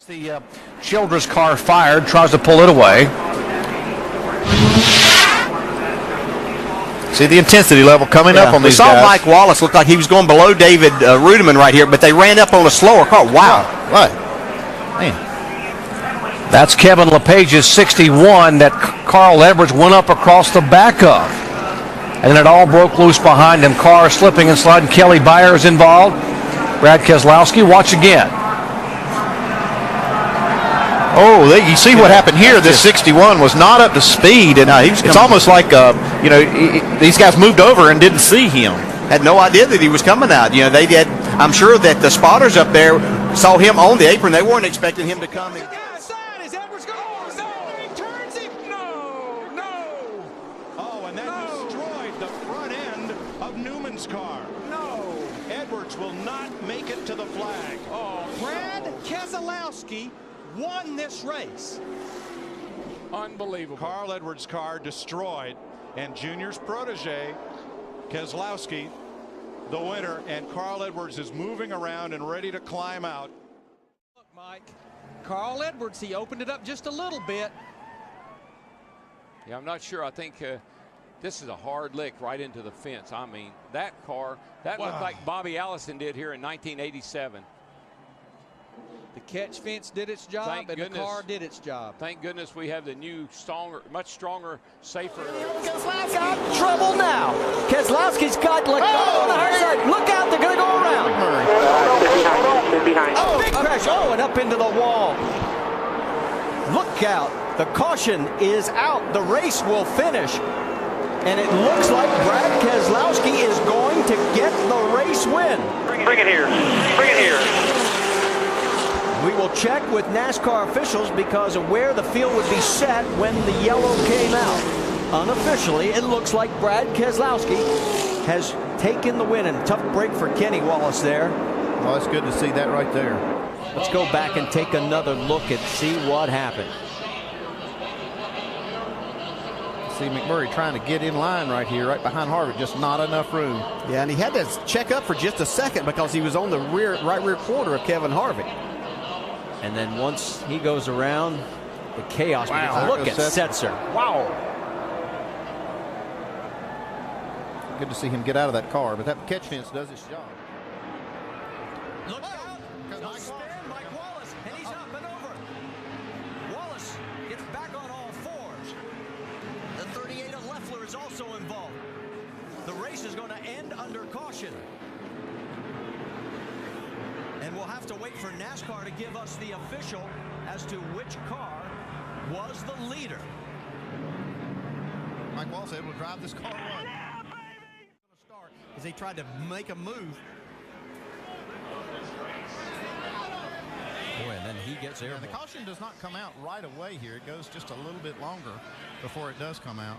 The Childress car fired, tries to pull it away. See the intensity level coming up on these guys. We saw Mike Wallace look like he was going below David Rudeman right here, but they ran up on a slower car. Wow. Right. Man. That's Kevin LePage's 61 that Carl Edwards went up across the back of. And then it all broke loose behind him. Car slipping and sliding. Kelly Byers involved. Brad Keselowski, watch again. Oh, you see what happened here. This 61 was not up to speed, and it's almost like these guys moved over and didn't see him. Had no idea that he was coming out. You know, they did. I'm sure that the spotters up there saw him on the apron. They weren't expecting him to come. Is Edwards going? No, he turns him. No. Oh, and that destroyed the front end of Newman's car. No. Edwards will not make it to the flag. Oh, Brad Keselowski won this race. Unbelievable. Carl Edwards' car destroyed, and Junior's protege, Keselowski, the winner, and Carl Edwards is moving around and ready to climb out. Look, Mike, Carl Edwards, he opened it up just a little bit. Yeah, I'm not sure. I think this is a hard lick right into the fence. I mean, that car, that looked like Bobby Allison did here in 1987. The catch fence did its job, and the car did its job. Thank goodness we have the new, much stronger, safer. Keselowski's got trouble now. Keselowski's got on the hard side. Look out, they're going to go around. Oh, big crash. Oh, and up into the wall. Look out. The caution is out. The race will finish. And it looks like Brad Keselowski is going to get the race win. Bring it here. Bring it here. We will check with NASCAR officials because of where the field would be set when the yellow came out. Unofficially, it looks like Brad Keselowski has taken the win, and tough break for Kenny Wallace there. Well, it's good to see that right there. Let's go back and take another look and see what happened. See McMurray trying to get in line right here, right behind Harvick, just not enough room. Yeah, and he had to check up for just a second because he was on the right rear quarter of Kevin Harvick. And then once he goes around, the chaos. Wow. Look at Setzer. Wow. Good to see him get out of that car, but that catch fence does its job. Look out. Mike Wallace, and he's up and over. Wallace gets back on all fours. The 38 of Leffler is also involved. The race is going to end under caution. And we'll have to wait for NASCAR to give us the official as to which car was the leader. Mike Wallace able to drive this car run. Yeah, baby! Start as he tried to make a move. Boy, and then he gets airborne. The caution does not come out right away here. It goes just a little bit longer before it does come out.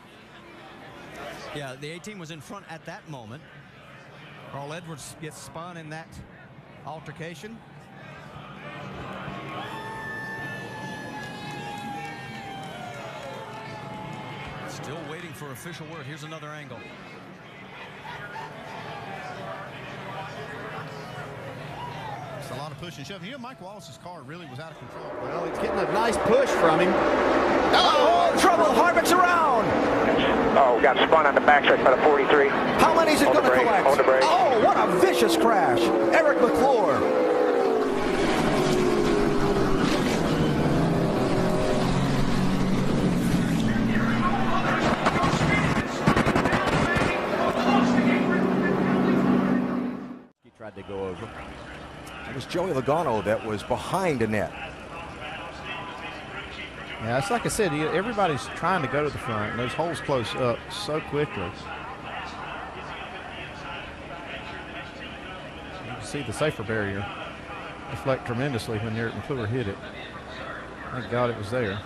Yeah, the 18 was in front at that moment. Carl Edwards gets spun in that altercation. Still waiting for official word. Here's another angle. It's a lot of push and shove. You know, Mike Wallace's car really was out of control. Well, he's getting a nice push from him. Oh, trouble. Harvick's around. Oh, got spun on the backside by the 43. How many's it going to collect? Hold the brake. Oh, what a vicious crash. Eric McClure. He tried to go over. It was Joey Logano that was behind Annette. Yeah, it's like I said, everybody's trying to go to the front, and those holes close up so quickly. You can see the safer barrier deflect tremendously when Eric McClure hit it. Thank God it was there.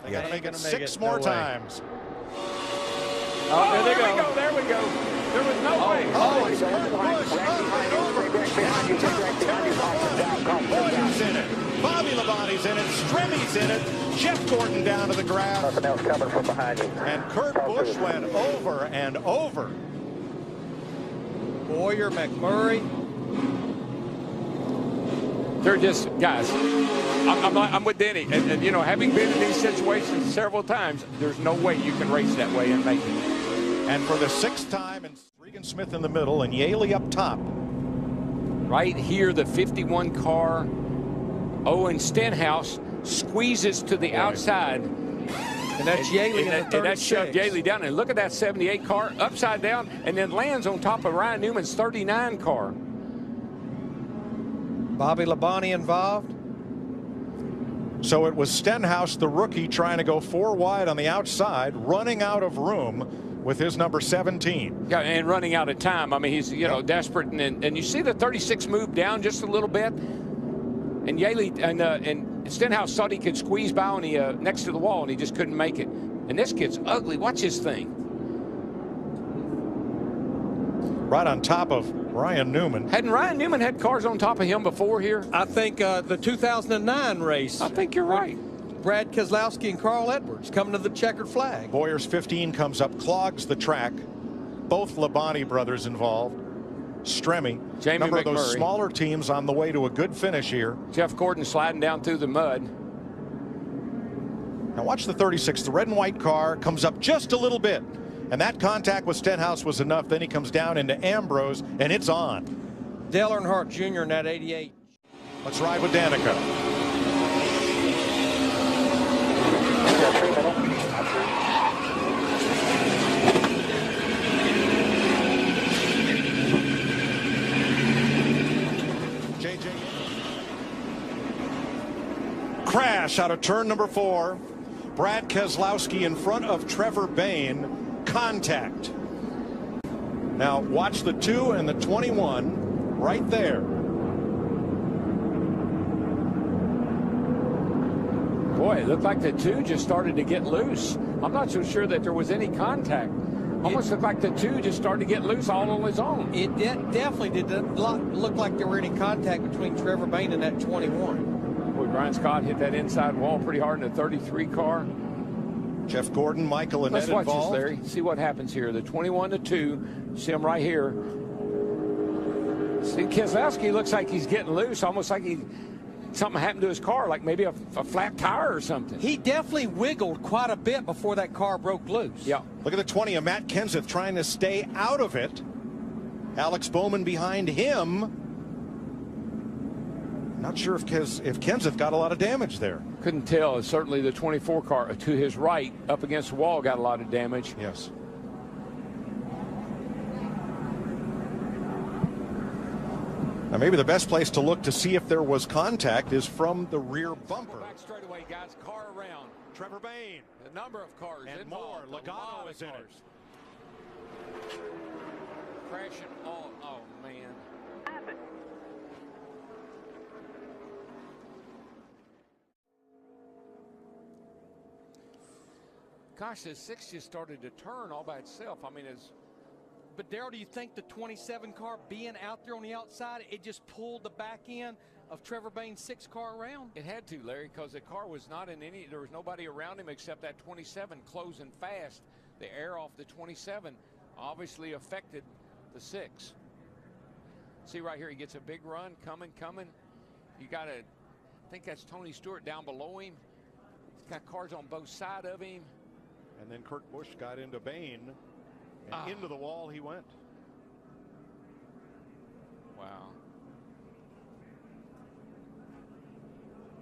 They got to make it 6 more times. Oh, there they go. There we go. There was no way. Oh, it's Kurt Busch. In it. Bobby Labonte's in it. Stremmy's in it. Jeff Gordon down to the ground. Nothing else coming from behind you. And Kurt Busch went over and over. Boyer, McMurray. They're just, guys, I'm with Denny. And, you know, having been in these situations several times, there's no way you can race that way and make it. And for the 6th time, and Regan Smith in the middle and Yaley up top. Right here, the 51 car, Owen Stenhouse squeezes to the outside. And that's Yaley in the 36. And that shoved Yaley down. And look at that 78 car upside down and then lands on top of Ryan Newman's 39 car. Bobby Labonte involved. So it was Stenhouse, the rookie, trying to go 4 wide on the outside, running out of room with his number 17. Yeah, and running out of time. I mean, he's, you know, desperate. And you see the 36 move down just a little bit. And Yaley and Stenhouse thought he could squeeze by on the next to the wall, and he just couldn't make it. And this kid's ugly. Watch his thing. Right on top of Ryan Newman. Hadn't Ryan Newman had cars on top of him before here? I think the 2009 race. I think you're right. Brad Keselowski and Carl Edwards coming to the checkered flag. Boyer's 15 comes up, clogs the track. Both Labonte brothers involved. Stremme, Jamie number of those McMurray. Smaller teams on the way to a good finish here. Jeff Gordon sliding down through the mud. Now watch the 36. The red and white car comes up just a little bit. And that contact with Stenhouse was enough. Then he comes down into Ambrose, and it's on. Dale Earnhardt Jr. in that 88. Let's ride with Danica. JJ. Crash out of turn number 4. Brad Keselowski in front of Trevor Bayne. Contact. Now watch the 2 and the 21 right there. Boy, it looked like the 2 just started to get loose. I'm not so sure that there was any contact. Almost looked like the 2 just started to get loose all on his own. It definitely did not look like there were any contact between Trevor Bayne and that 21. Boy, Brian Scott hit that inside wall pretty hard in the 33 car. Jeff Gordon, Michael, and Let's Ed watch involved. this, Larry. See what happens here. The 21 to 2. See him right here. See, Keselowski looks like he's getting loose, almost like something happened to his car, like maybe a flat tire or something. He definitely wiggled quite a bit before that car broke loose. Yeah. Look at the 20 of Matt Kenseth trying to stay out of it. Alex Bowman behind him. Not sure if Kenseth got a lot of damage there. Couldn't tell. Certainly the 24 car to his right up against the wall got a lot of damage. Yes. Now maybe the best place to look to see if there was contact is from the rear bumper. Back straight away, guys. Car around. Trevor Bayne. A number of cars And involved. more. Logano is in it. Crashing all. Oh, man. Gosh, the 6 just started to turn all by itself. I mean, it's. But Darrell, do you think the 27 car being out there on the outside, it just pulled the back end of Trevor Bayne's 6 car around? It had to, Larry, because the car was not in any. There was nobody around him except that 27 closing fast. The air off the 27 obviously affected the 6. See right here, he gets a big run coming. You got to. I think that's Tony Stewart down below him. He's got cars on both sides of him. And then Kurt Busch got into Bayne, and into the wall he went. Wow.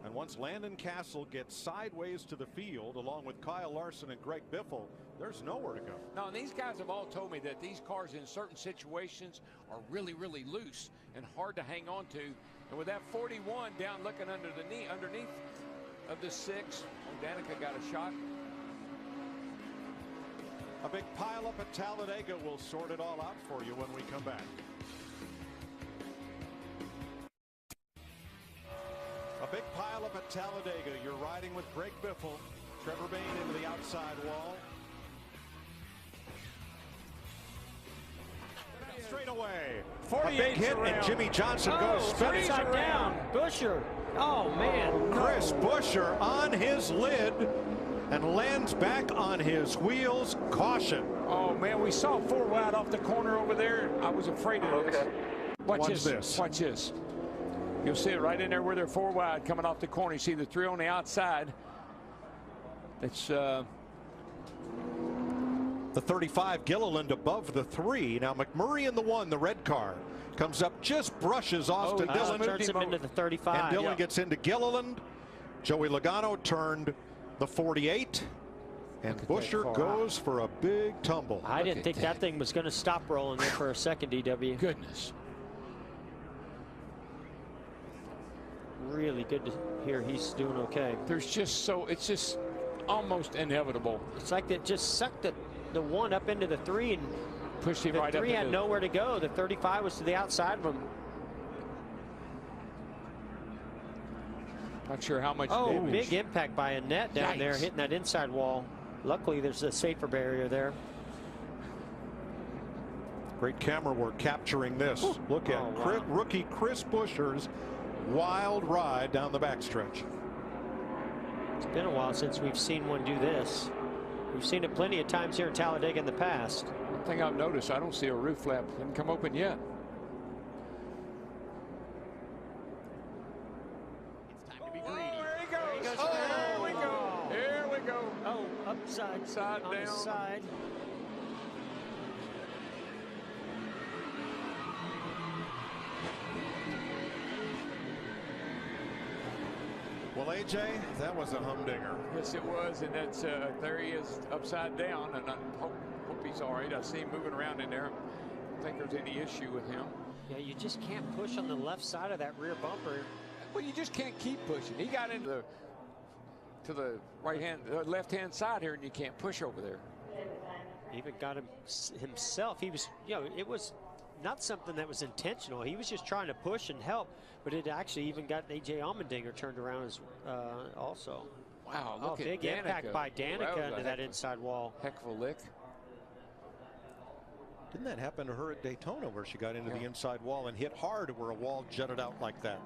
And once Landon Castle gets sideways to the field, along with Kyle Larson and Greg Biffle, there's nowhere to go. No, and these guys have all told me that these cars in certain situations are really, really loose and hard to hang on to. And with that 41 down looking underneath of the 6, Danica got a shot. A big pile up at Talladega will sort it all out for you when we come back. A big pile up at Talladega. You're riding with Greg Biffle. Trevor Bayne into the outside wall. Straight away. A big hit, and Jimmy Johnson goes spinning. Down. Busher. Oh, man. Chris Buescher on his lid and lands back on his wheels. Caution. Oh, man, we saw 4 wide off the corner over there. I was afraid of this. Watch this. Watch this. You'll see it right in there where they're 4 wide coming off the corner. You see the 3 on the outside. It's the 35, Gilliland above the 3. Now McMurray in the 1, the red car. Comes up, just brushes Austin Dillon. Turns him into the 35. And Dillon gets into Gilliland. Joey Logano turned the 48. And Buescher goes for a big tumble. I didn't think that thing was going to stop rolling there for a second, DW. Goodness. Really good to hear he's doing okay. There's just it's just almost inevitable. It's like it just sucked the 1 up into the 3 and pushed him the right up. The 3 had nowhere to go. The 35 was to the outside of him. Not sure how much damage. damage. Big impact by Annette down there, hitting that inside wall. Luckily, there's a safer barrier there. Great camera work capturing this. Ooh. Look at rookie Chris Buescher's wild ride down the backstretch. It's been a while since we've seen one do this. We've seen it plenty of times here in Talladega in the past. One thing I've noticed, I don't see a roof flap. Hasn't come open yet. It's time to be greedy. There he goes. Here we go. Here we go. Oh, upside down. The side. Well, AJ, that was a humdinger. Yes, it was, and that's there he is upside down, and I hope he's all right. I see him moving around in there. I don't think there's any issue with him. Yeah, you just can't push on the left side of that rear bumper. Well, you just can't keep pushing. He got into the left-hand side here, and you can't push over there. Even got himself. He was, it was not something that was intentional. He was just trying to push and help, but it actually even got AJ Allmendinger turned around as also. Wow, look at big Danica. Impact by Danica into that inside wall. Heck of a lick. Didn't that happen to her at Daytona where she got into the inside wall and hit hard where a wall jutted out like that?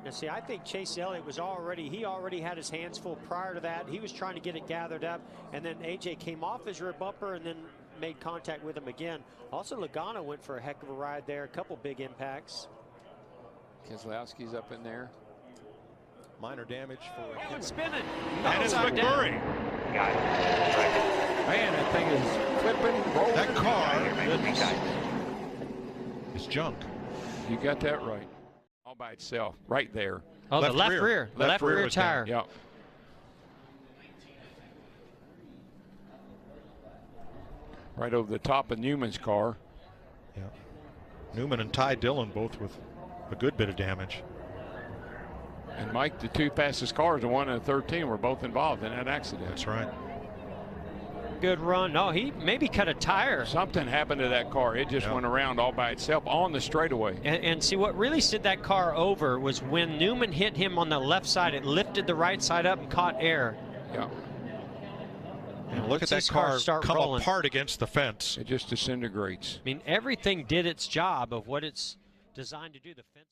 Now, see, I think Chase Elliott was he already had his hands full prior to that. He was trying to get it gathered up, and then AJ came off his rear bumper and then made contact with him again. Also, Logano went for a heck of a ride there, a couple big impacts. Keselowski's up in there. Minor damage for and spinning. And it's McMurray. Got it. Right. Man, that thing is flipping, rolling. That car is junk. You got that right. All by itself, right there. Oh, the left rear. The left rear tire. Yeah. Right over the top of Newman's car. Yeah. Newman and Ty Dillon both with a good bit of damage. And Mike, the 2 fastest cars, the 1 and the 13, were both involved in that accident. That's right. Good run. No, he maybe cut a tire. Something happened to that car. It just went around all by itself on the straightaway. And see, what really sent that car over was when Newman hit him on the left side, it lifted the right side up and caught air. Yeah. And look at that car come apart against the fence. It just disintegrates. I mean, everything did its job of what it's designed to do. The fence.